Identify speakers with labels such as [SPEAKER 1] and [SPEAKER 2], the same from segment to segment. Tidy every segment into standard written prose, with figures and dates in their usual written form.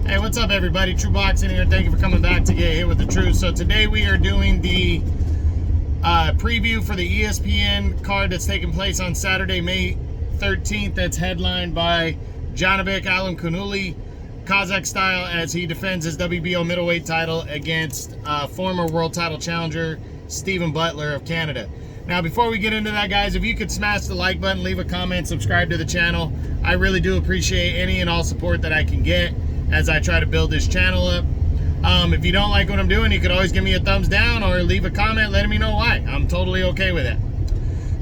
[SPEAKER 1] Hey, what's up, everybody? True Boxing here. Thank you for coming back to get hit with the truth. So today we are doing the preview for the ESPN card that's taking place on Saturday, May 13th. That's headlined by Janibek Alimkhanuly, Kazakh style, as he defends his WBO middleweight title against former world title challenger Stephen Butler of Canada. Now, before we get into that, guys, if you could smash the like button, leave a comment, subscribe to the channel. I really do appreciate any and all support that I can get as I try to build this channel up. If you don't like what I'm doing, you could always give me a thumbs down or leave a comment letting me know why. I'm totally okay with it.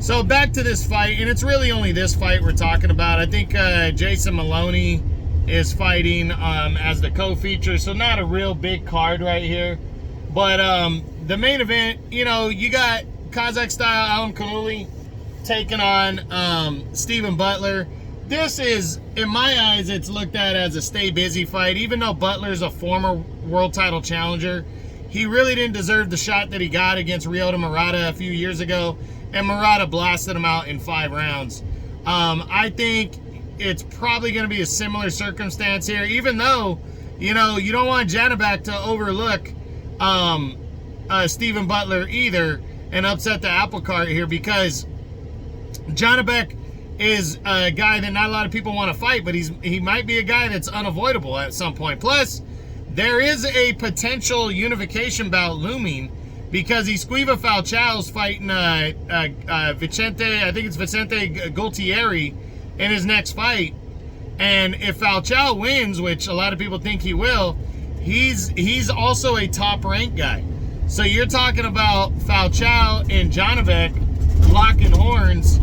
[SPEAKER 1] So back to this fight, and it's really only this fight we're talking about. I think Jason Maloney is fighting as the co-feature, so not a real big card right here. But the main event, you know, you got Kazakh style Alimkhanuly taking on Stephen Butler. This is, in my eyes, it's looked at as a stay busy fight. Even though Butler's a former world title challenger, he really didn't deserve the shot that he got against Ryota Murata a few years ago, and Murata blasted him out in 5 rounds. I think it's probably going to be a similar circumstance here, even though, you know, you don't want Janibek to overlook Stephen Butler either and upset the apple cart here, because Janibek is a guy that not a lot of people want to fight, but he might be a guy that's unavoidable at some point. Plus, there is a potential unification bout looming, because Esquiva Falcao's fighting Vicente, I think it's Vicente Gualtieri, in his next fight. And if Falcao wins, which a lot of people think he will, he's also a top-ranked guy. So you're talking about Falcao and Janibek locking horns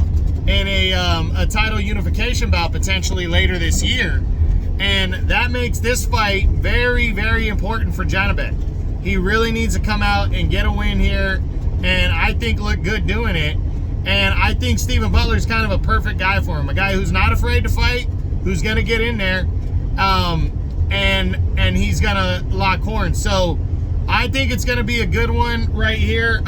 [SPEAKER 1] in a title unification bout potentially later this year. And that makes this fight very, very important for Janibek. He really needs to come out and get a win here, and I think look good doing it. And I think Stephen Butler's kind of a perfect guy for him. A guy who's not afraid to fight, who's going to get in there, and he's going to lock horns. So I think it's going to be a good one right here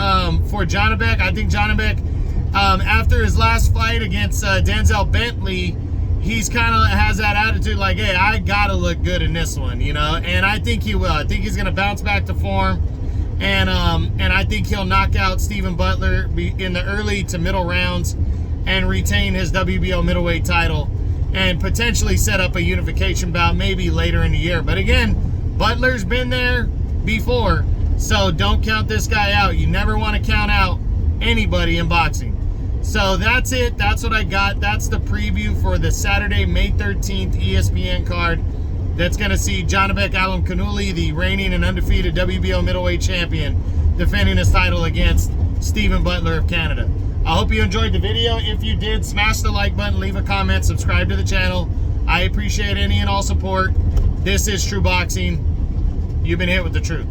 [SPEAKER 1] for Janibek. I think Janibek, after his last fight against Denzel Bentley, he's kind of has that attitude like, hey, I got to look good in this one, you know? And I think he will. I think he's going to bounce back to form. And I think he'll knock out Stephen Butler in the early to middle rounds and retain his WBO middleweight title and potentially set up a unification bout maybe later in the year. But again, Butler's been there before, so don't count this guy out. You never want to count out anybody in boxing. So that's it. That's what I got. That's the preview for the Saturday, May 13th ESPN card that's going to see Janibek Alimkhanuly, the reigning and undefeated WBO middleweight champion, defending his title against Stephen Butler of Canada. I hope you enjoyed the video. If you did, smash the like button, leave a comment, subscribe to the channel. I appreciate any and all support. This is True Boxing. You've been hit with the truth.